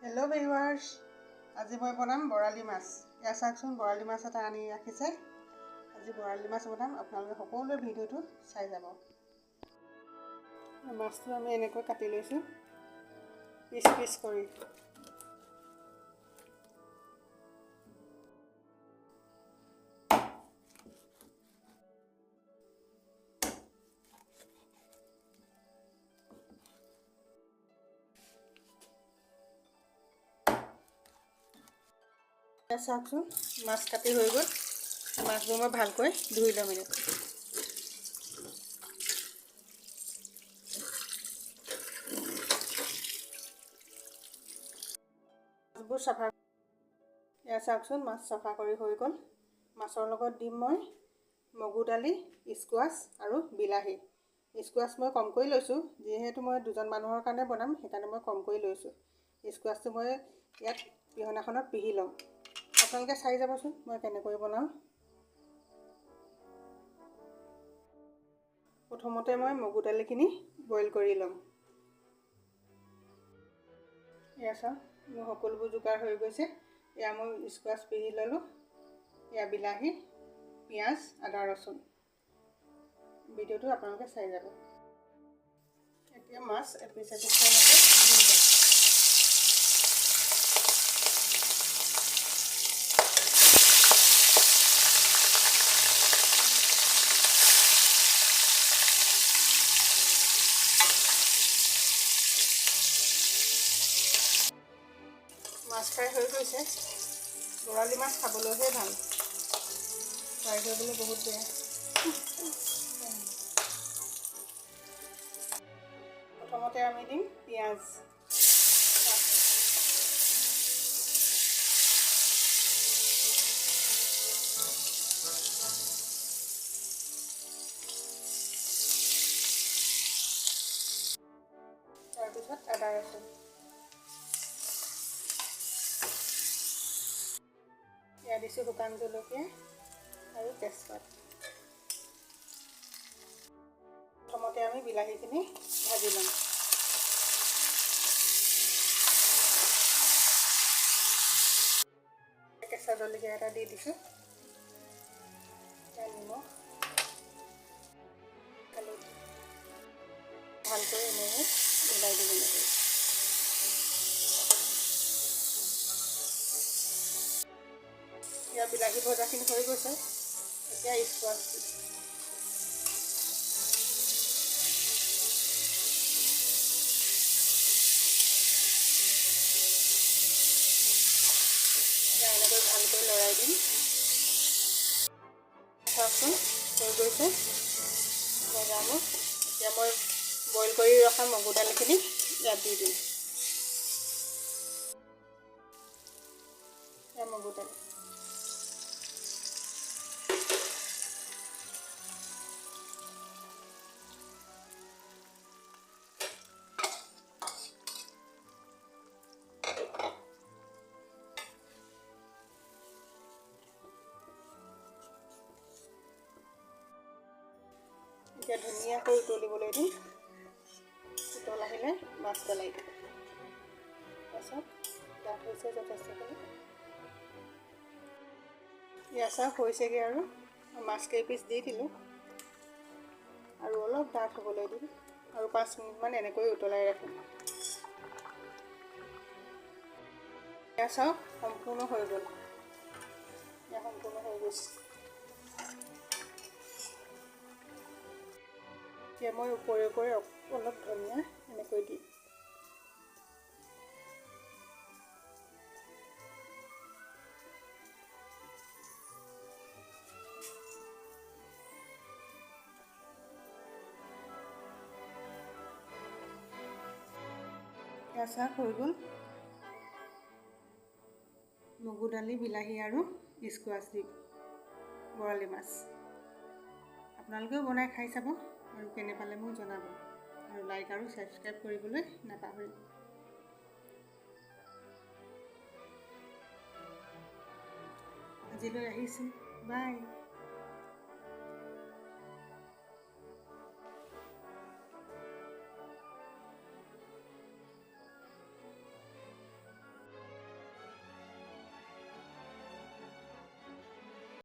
Hello' viewers, আজি মই বনাম বৰালি মাছ। এয়া চাওকচোন, বৰালি মাছ এটা আনি ৰাখিছে। আজি বৰালি মাছ বনাম, আপোনালোকে সকলোৱে ভিডিঅ'টো চাই যাব। মাছটো আমি এনেকৈ কাটি লৈছোঁ পিচ পিচ কৰি। চাওকচোন, মাছ কাটি হৈ গ'ল। মাছবোৰ মই ভালকৈ ধুই ল'ম এনেকৈ। মাছবোৰ চাফা, এয়া চাওকচোন, মাছ চাফা কৰি হৈ গ'ল। মাছৰ লগত দিম মই মগু দালি, স্কোৱাছ আৰু বিলাহী। স্কোৱাছ মই কমকৈ লৈছোঁ, যিহেতু মই দুজন মানুহৰ কাৰণে বনাম, সেইকাৰণে মই কমকৈ লৈছোঁ। স্কোৱাছটো মই ইয়াত পিহনাখনত পিহি ল'ম। আপোনালোকে চাই যাবচোন মই কেনেকৈ বনাওঁ। প্ৰথমতে মই মগু দালিখিনি বইল কৰি ল'ম। এয়া চাওক, মোৰ সকলোবোৰ যোগাৰ হৈ গৈছে। এয়া মই স্কোৱাছ পিহি ল'লোঁ। এয়া বিলাহী, পিঁয়াজ, আদা, ৰচুন। ভিডিঅ'টো আপোনালোকে চাই যাব। এতিয়া মাছ এপিচ এপিচকৈ দি দিম। মাছ ফ্ৰাই হৈ গৈছে। বৰালি মাছ খাবলৈহে ভাল, ফ্ৰাই কৰিবলৈ বহুত বেয়া। প্ৰথমতে আমি দিম পিঁয়াজ। তাৰপিছত আদা, ৰচুন। এয়া দিছোঁ শুকান জলকীয়া আৰু তেজপাত। প্ৰথমতে আমি বিলাহীখিনি ভাজি ল'ম। কেঁচা জলকীয়া এটা দি দিছোঁ। নিমখ, হালধি ভালকৈ এনেকৈ মিলাই দিব লাগে। এতিয়া বিলাহী ভজাখিনি হৈ গৈছে। এতিয়া স্কোৱাছ এনেকৈ ভালকৈ লৰাই দিম। চাওকচোন, হৈ গৈছে ভজাবোৰ। এতিয়া মই বইল কৰি ৰখা মগু দালিখিনি ইয়াত দি দিম। এয়া মগু দালি। এতিয়া ধুনীয়াকৈ উতলিবলৈ দিম। উতল আহিলে মাছ পেলাই দিম। তাৰপাছত ডাঠ হৈছে যথেষ্টখিনি। এয়া চাওক, হৈছেগৈ আৰু মাছ কেইপিচ দি দিলোঁ আৰু অলপ ডাঠ হ'বলৈ দিম আৰু 5 মিনিটমান এনেকৈ উতলাই ৰাখিম। এয়া চাওক, সম্পূৰ্ণ হৈ গ'ল। এয়া সম্পূৰ্ণ হৈ গৈছে। এতিয়া মই ওপৰে ওপৰে অলপ ধনিয়া এনেকৈ দিম। এয়া চাওক, হৈ গ'ল মগু দালি, বিলাহী আৰু স্কোৱাছ দি বৰালি মাছ। আপোনালোকেও বনাই খাই চাব আৰু কেনে পালে মোক জনাব, আৰু লাইক আৰু ছাবস্ক্ৰাইব কৰিবলৈ নাপাহৰিব। আজিলৈ আহিছোঁ, বাই।